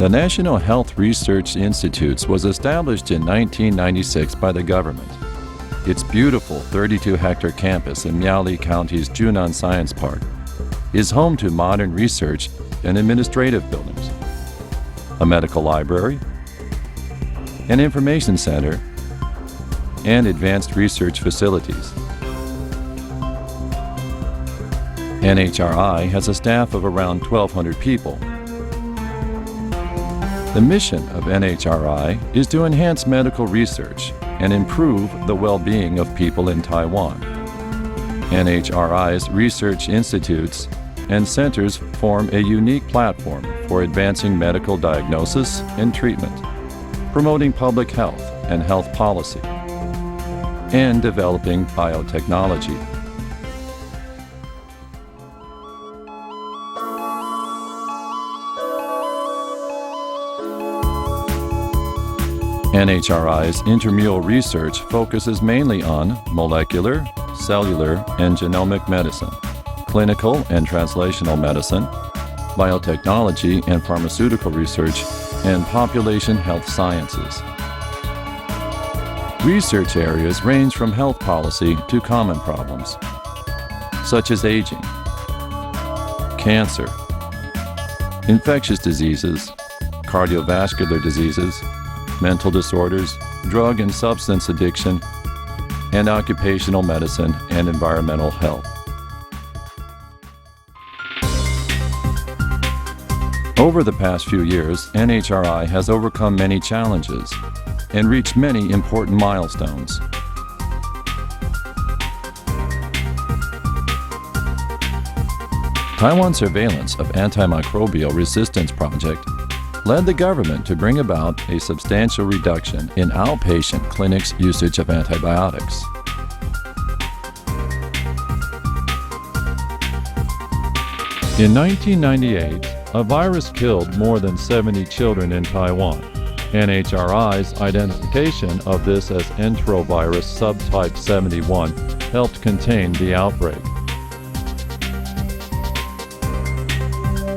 The National Health Research Institutes was established in 1996 by the government. Its beautiful 32-hectare campus in Miaoli County's Junan Science Park is home to modern research and administrative buildings, a medical library, an information center, and advanced research facilities. NHRI has a staff of around 1,200 people. The mission of NHRI is to enhance medical research and improve the well-being of people in Taiwan. NHRI's research institutes and centers form a unique platform for advancing medical diagnosis and treatment, promoting public health and health policy, and developing biotechnology. NHRI's intramural research focuses mainly on molecular, cellular, and genomic medicine, clinical and translational medicine, biotechnology and pharmaceutical research, and population health sciences. Research areas range from health policy to common problems, such as aging, cancer, infectious diseases, cardiovascular diseases, mental disorders, drug and substance addiction, and occupational medicine and environmental health. Over the past few years, NHRI has overcome many challenges and reached many important milestones. Taiwan's surveillance of antimicrobial resistance project led the government to bring about a substantial reduction in outpatient clinics' usage of antibiotics. In 1998, a virus killed more than 70 children in Taiwan. NHRI's identification of this as enterovirus subtype 71 helped contain the outbreak.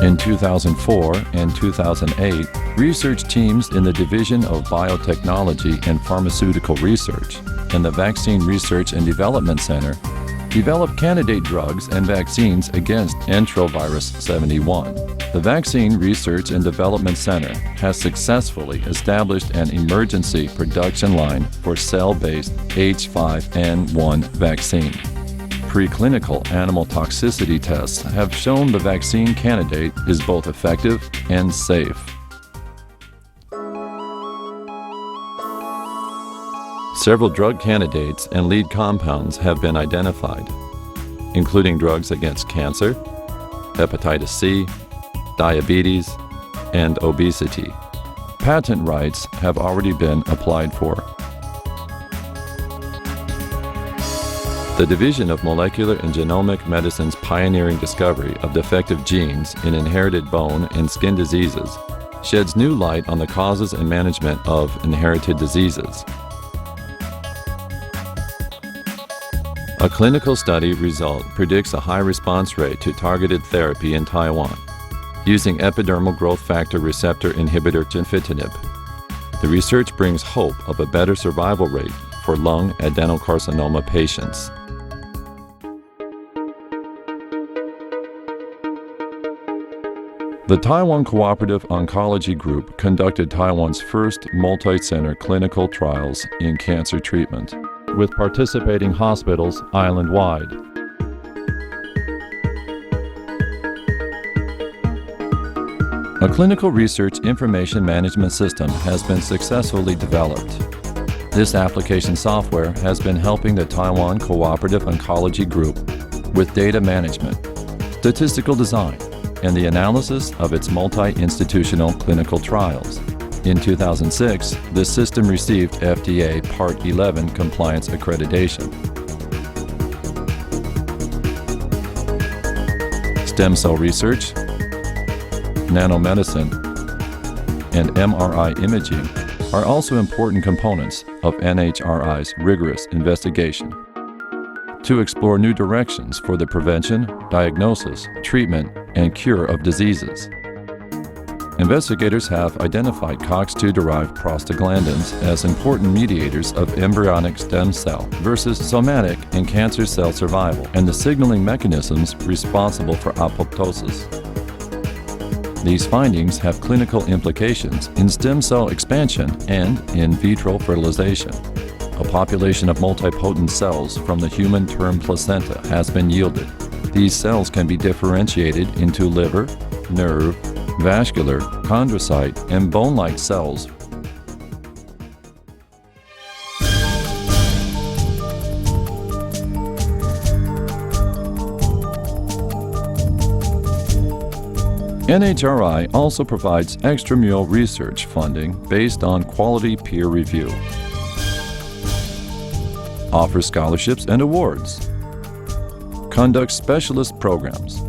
In 2004 and 2008, research teams in the Division of Biotechnology and Pharmaceutical Research and the Vaccine Research and Development Center developed candidate drugs and vaccines against enterovirus 71. The Vaccine Research and Development Center has successfully established an emergency production line for cell-based H5N1 vaccine. Preclinical animal toxicity tests have shown the vaccine candidate is both effective and safe. Several drug candidates and lead compounds have been identified, including drugs against cancer, hepatitis C, diabetes, and obesity. Patent rights have already been applied for. The Division of Molecular and Genomic Medicine's pioneering discovery of defective genes in inherited bone and skin diseases sheds new light on the causes and management of inherited diseases. A clinical study result predicts a high response rate to targeted therapy in Taiwan using epidermal growth factor receptor inhibitor gefitinib. The research brings hope of a better survival rate for lung adenocarcinoma patients. The Taiwan Cooperative Oncology Group conducted Taiwan's first multi-center clinical trials in cancer treatment, with participating hospitals island-wide. A clinical research information management system has been successfully developed. This application software has been helping the Taiwan Cooperative Oncology Group with data management, statistical design, and the analysis of its multi-institutional clinical trials. In 2006, the system received FDA Part 11 compliance accreditation. Stem cell research, nanomedicine, and MRI imaging are also important components of NHRI's rigorous investigation to explore new directions for the prevention, diagnosis, treatment, and cure of diseases. Investigators have identified COX-2-derived prostaglandins as important mediators of embryonic stem cell versus somatic and cancer cell survival and the signaling mechanisms responsible for apoptosis. These findings have clinical implications in stem cell expansion and in vitro fertilization. A population of multipotent cells from the human term placenta has been yielded. These cells can be differentiated into liver, nerve, vascular, chondrocyte, and bone-like cells. NHRI also provides extramural research funding based on quality peer review, offers scholarships and awards, conducts specialist programs,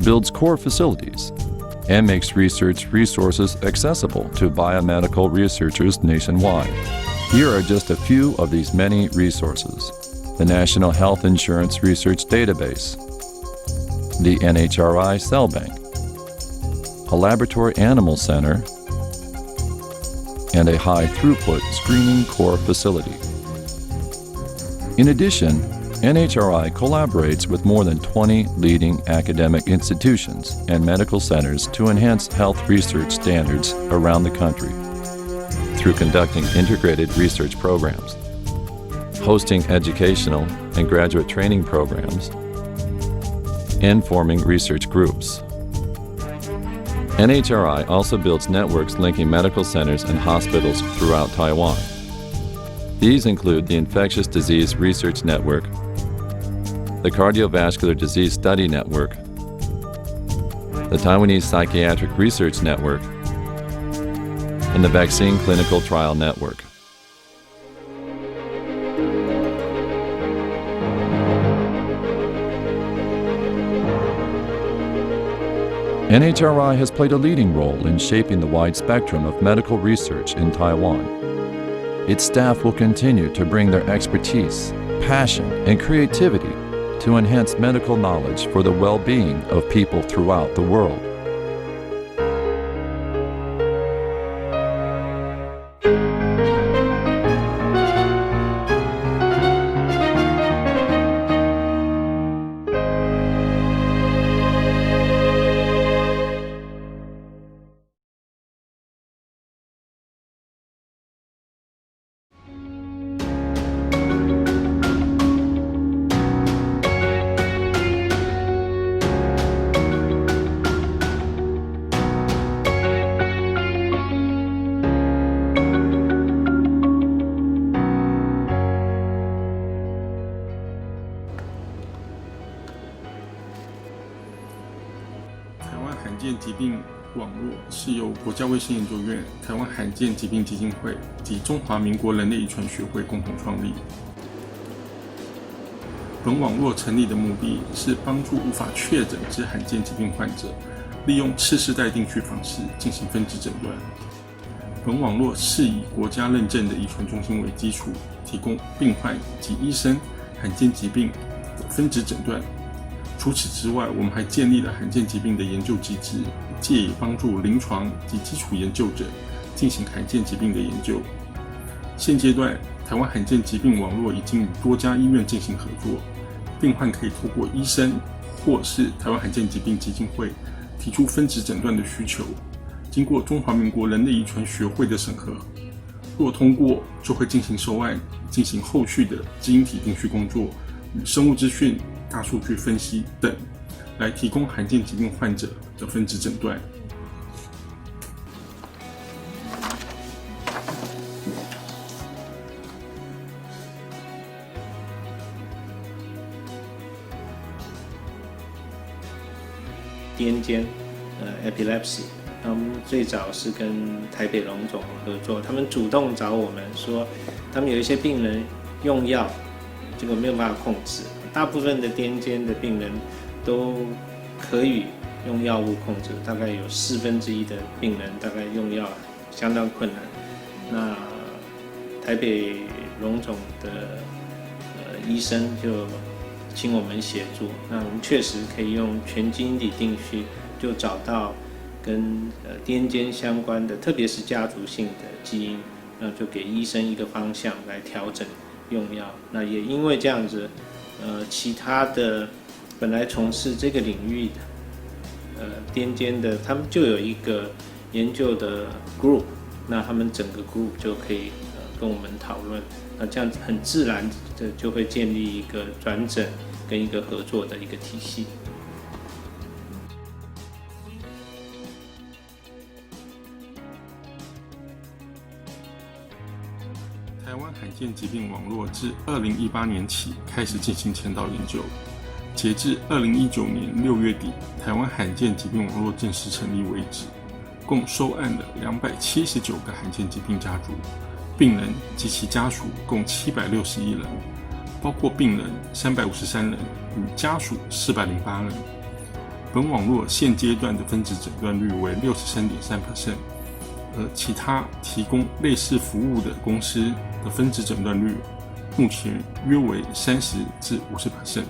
builds core facilities, and makes research resources accessible to biomedical researchers nationwide. Here are just a few of these many resources: the National Health Insurance Research Database, the NHRI Cell Bank, a laboratory animal center, and a high-throughput screening core facility. In addition, NHRI collaborates with more than 20 leading academic institutions and medical centers to enhance health research standards around the country through conducting integrated research programs, hosting educational and graduate training programs, and forming research groups. NHRI also builds networks linking medical centers and hospitals throughout Taiwan. These include the Infectious Disease Research Network, the Cardiovascular Disease Study Network, the Taiwanese Psychiatric Research Network, and the Vaccine Clinical Trial Network. NHRI has played a leading role in shaping the wide spectrum of medical research in Taiwan. Its staff will continue to bring their expertise, passion, and creativity to enhance medical knowledge for the well-being of people throughout the world.罕见疾病网络是由国家卫生研究院、台湾罕见疾病基金会及中华民国人类遗传学会共同创立。本网络成立的目的是帮助无法确诊之罕见疾病患者，利用次世代定序方式进行分支诊断。本网络是以国家认证的遗传中心为基础，提供病患及医生罕见疾病的分支诊断。除此之外，我们还建立了罕见疾病的研究机制，借以帮助临床及基础研究者进行罕见疾病的研究。现阶段，台湾罕见疾病网络已经与多家医院进行合作，病患可以透过医生或是台湾罕见疾病基金会提出分支诊断的需求，经过中华民国人类遗传学会的审核，若通过，就会进行收案，进行后续的基因体定序工作与生物资讯、大数据分析等，来提供罕见疾病患者的分支诊断。癫痫epilepsy， 他们最早是跟台北荣总合作，他们主动找我们说，他们有一些病人用药，结果没有办法控制。大部分的癫痫的病人都可以用药物控制，大概有1/4的病人大概用药相当困难。那台北荣总的医生就请我们协助，那我们确实可以用全基因体定序就找到跟癫痫相关的，特别是家族性的基因，那就给医生一个方向来调整用药。那也因为这样子，其他的本来从事这个领域的癫痫的，他们就有一个研究的 group， 那他们整个 group 就可以跟我们讨论，那这样子很自然的就会建立一个转诊跟一个合作的一个体系。台湾罕见疾病网络自2018年起开始进行前导研究，截至2019年6月底，台湾罕见疾病网络正式成立为止，共收案了279个罕见疾病家族，病人及其家属共761人，包括病人353人与家属408人。本网络现阶段的分子诊断率为63.3%，而其他提供类似服务的公司的分子诊断率目前约为30至50%。